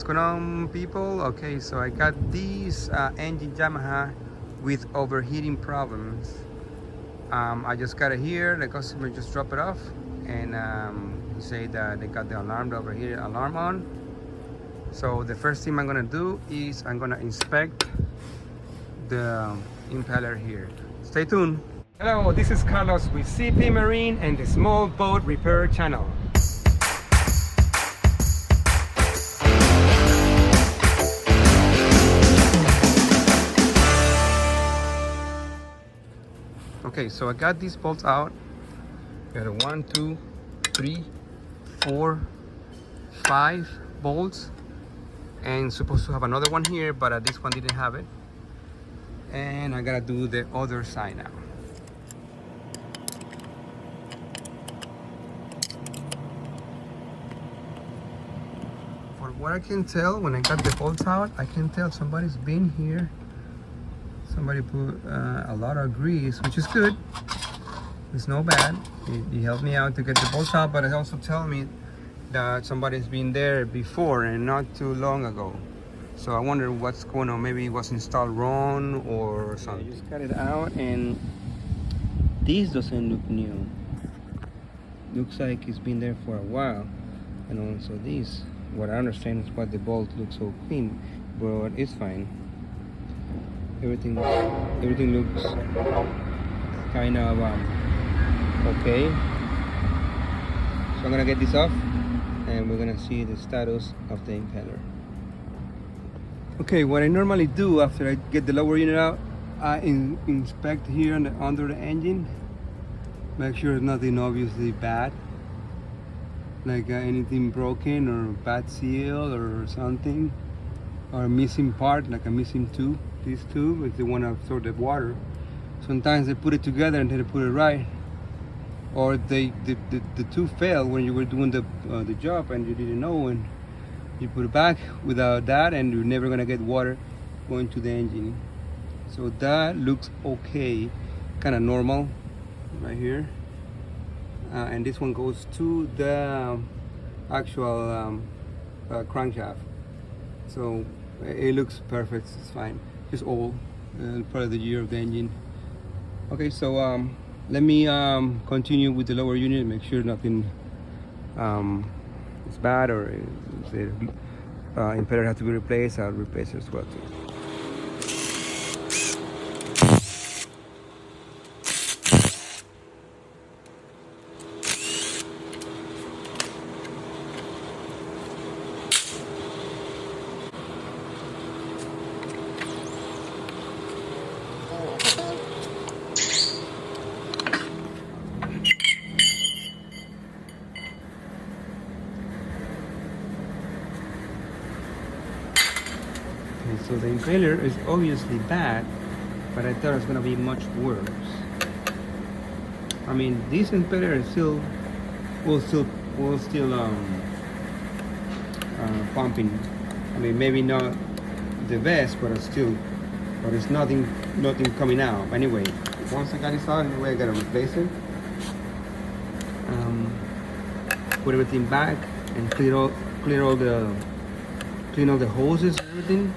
going on, people? Okay, so I got these engine Yamaha with overheating problems. I just got it here. The customer just dropped it off, and he said that they got the alarm, the overheating alarm on. So the first thing I'm gonna do is I'm gonna inspect the impeller here. Stay tuned. Hello, this is Carlos with CP Marine and the Small Boat Repair Channel. Okay, so I got these bolts out. Got a 1, 2, 3, 4, 5 bolts, and supposed to have another one here, but this one didn't have it. And I gotta do the other side now. For what I can tell, when I got the bolts out, I can tell somebody's been here. Somebody put a lot of grease, which is good. It's no bad. He helped me out to get the bolts out, but it also tells me that somebody's been there before and not too long ago. So I wonder what's going on. Maybe it was installed wrong or something. I just got it out, and this doesn't look new. Looks like it's been there for a while. And also this, what I understand is why the bolt looks so clean, but it's fine. Everything looks kind of okay. So I'm gonna get this off, and we're gonna see the status of the impeller. Okay, what I normally do after I get the lower unit out, I inspect here under the engine, make sure there's nothing obviously bad, like anything broken or bad seal or something, or a missing part, like a missing tube. This tube is the one that absorbs the water. Sometimes they put it together and they put it right, or the tube failed when you were doing the job and you didn't know, and you put it back without that, and you're never gonna get water going to the engine. So that looks okay, kind of normal right here. And this one goes to the actual crankshaft. So it looks perfect. It's fine. Just old, probably the year of the engine. Okay, so let me continue with the lower unit, make sure nothing is bad, or if the impeller has to be replaced, I'll replace it as well too. So the impeller is obviously bad, but I thought it was gonna be much worse. I mean, this impeller is will still pumping. I mean, maybe not the best, but it's nothing coming out. Anyway, once I got this out, anyway, I gotta replace it. Put everything back and clean all the hoses and everything.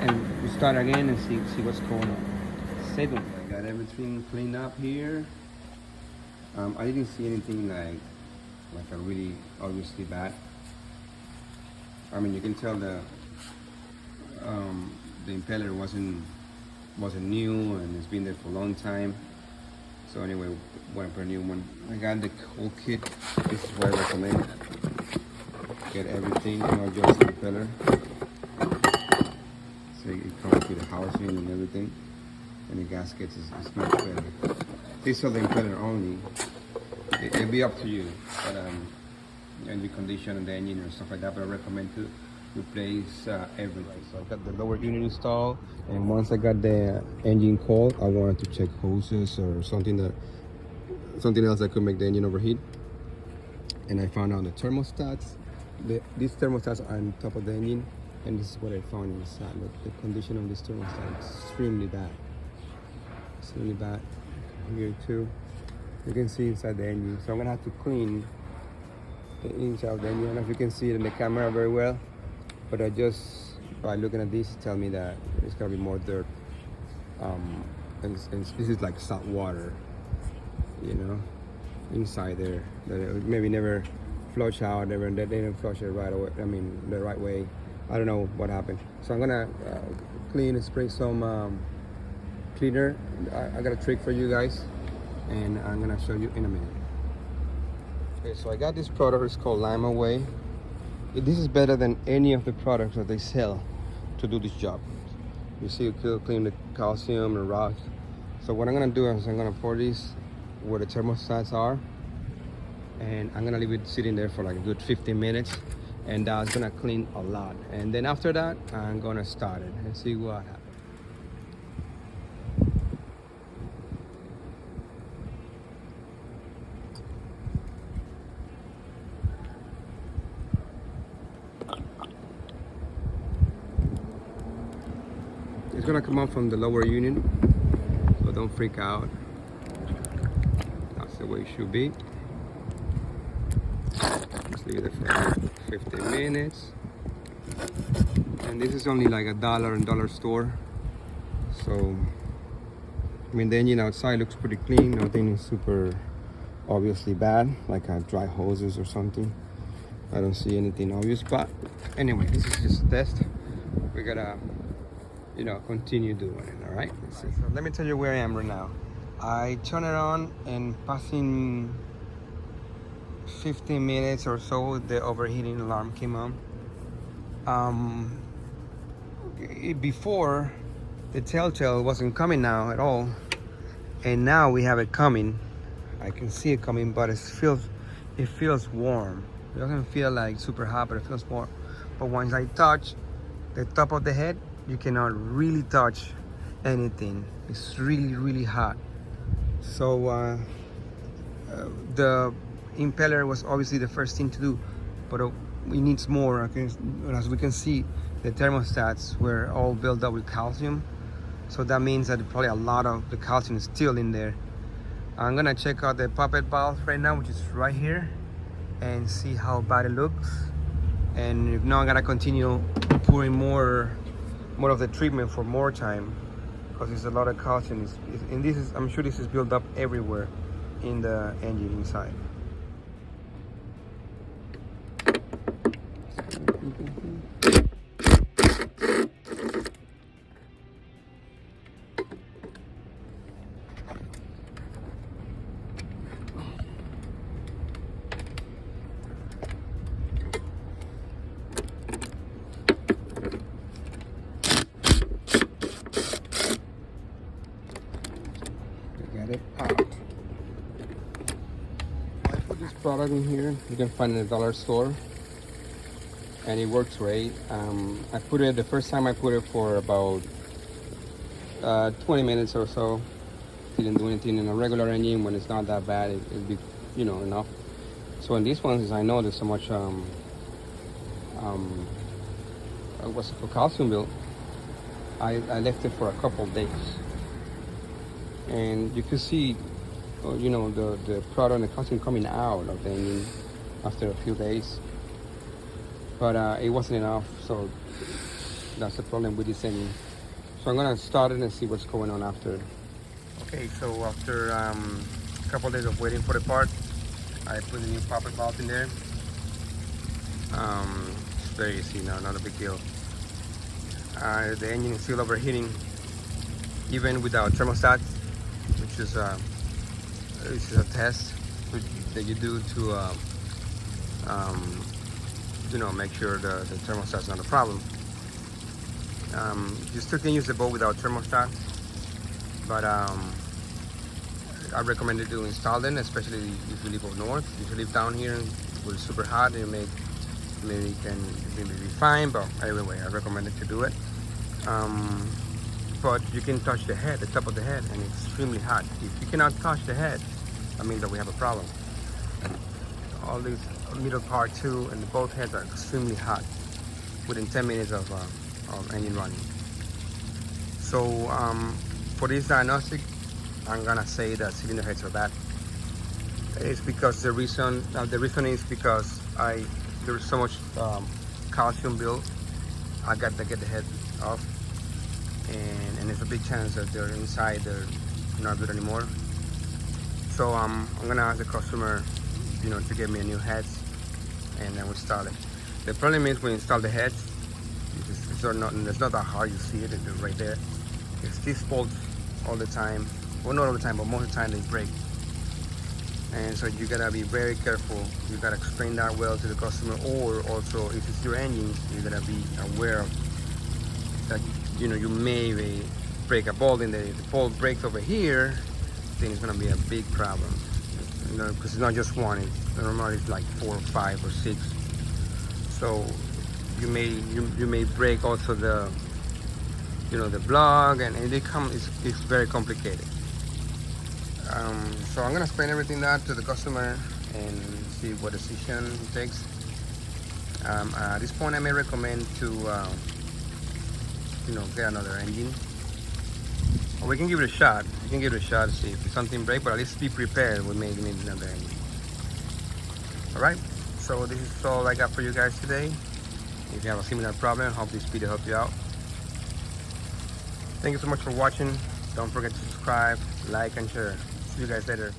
And we start again and see what's going on. Stay tuned. I got everything cleaned up here. I didn't see anything like a really obviously bad. I mean, you can tell the impeller wasn't new, and it's been there for a long time. So anyway, went for a new one. I got the whole kit. This is what I recommend. Get everything, not just the impeller. So it comes with the housing and everything, and the gaskets is much better. This is the impeller only. It'll be up to you, but and the condition of the engine or stuff like that. But I recommend to replace everything. So I got the lower unit installed, and once I got the engine cold, I wanted to check hoses or something else that could make the engine overheat. And I found out the thermostats. These thermostats are on top of the engine, and this is what I found inside. Look, the condition of this thermostat is extremely bad. Extremely bad here too. You can see inside the engine. So I'm gonna have to clean inside of the engine. I don't know if you can see it in the camera very well, but I just, by looking at this, tell me that it's gonna be more dirt. And this is like salt water, you know, inside there. That maybe never flush out, they didn't flush it right away. I mean, the right way. I don't know what happened. So I'm gonna clean and spray some cleaner. I got a trick for you guys, and I'm gonna show you in a minute. Okay, so I got this product. It's called Lime Away. This is better than any of the products that they sell to do this job. You see, it will clean the calcium and rocks. So what I'm gonna do is I'm gonna pour this where the thermostats are, and I'm gonna leave it sitting there for like a good 15 minutes, and that's gonna clean a lot. And then after that, I'm gonna start it and see what happens. It's gonna come up from the lower unit, so don't freak out. That's the way it should be. Just leave it for 15 minutes. And this is only like $1 in dollar store. So, I mean, the engine outside looks pretty clean. Nothing is super obviously bad, like dry hoses or something. I don't see anything obvious, but anyway, this is just a test. We gotta, you know, continue doing it. All right, so let me tell you where I am right now. I turn it on, and passing 15 minutes or so, the overheating alarm came on. Before, the telltale wasn't coming now at all, and now we have it coming. I can see it coming, but it feels warm. It doesn't feel like super hot, but it feels warm. But once I touch the top of the head, you cannot really touch anything. It's really hot. So the impeller was obviously the first thing to do, but we need more. As we can see, the thermostats were all built up with calcium, so that means that probably a lot of the calcium is still in there. I'm gonna check out the puppet valve right now, which is right here, and see how bad it looks. And if not, I'm gonna continue pouring more of the treatment for more time, because there's a lot of calcium. And this is, I'm sure this is built up everywhere in the engine inside. It out. I put this product in here. You can find it in the dollar store, and it works great. I put it the first time. I put it for about 20 minutes or so. Didn't do anything. In a regular engine, when it's not that bad, it'll be, you know, enough. So in these ones, I know there's so much what's it called, calcium built. I left it for a couple of days. And you can see, you know, the product and the calcium coming out of the engine after a few days. But it wasn't enough, so that's the problem with this engine. So I'm gonna start it and see what's going on after. Okay, so after a couple of days of waiting for the part, I put the new puppet valve in there. It's very easy now, not a big deal. The engine is still overheating, even without thermostat, which is this is a test that you do to you know, make sure the thermostat's not a problem. You still can use the boat without thermostat, but I recommend you to install them, especially if you live up north. If you live down here where it's super hot, it maybe can be fine, but anyway, I recommend it to do it. But you can touch the head, the top of the head, and it's extremely hot. If you cannot touch the head, that means that we have a problem. All these middle part too, and both heads are extremely hot within 10 minutes of engine running. So for this diagnostic, I'm gonna say that cylinder heads are bad. It's because the reason is because there's so much calcium built. I got to get the head off, and there's a big chance that they're inside, they're not good anymore. So I'm gonna ask the customer, to give me a new heads, and then we install it. The problem is when you install the heads, it's not that hard. You see it, it's right there. It's these bolts all the time. Well, not all the time, but most of the time they break. And so you gotta be very careful. You gotta explain that well to the customer, or also if it's your engine, you gotta be aware of that. You may break a bolt, and the bolt breaks over here, then it's gonna be a big problem. Because it's not just one. It's normally it's like 4 or 5 or 6. So you may break also the the block, and it's very complicated. So I'm gonna explain everything that to the customer and see what decision he takes. At this point, I may recommend to get another engine, or we can give it a shot. We can give it a shot to see if something breaks, but at least be prepared. We may need another engine. All right. So this is all I got for you guys today. If you have a similar problem, I hope this video helped you out. Thank you so much for watching. Don't forget to subscribe, like, and share. See you guys later.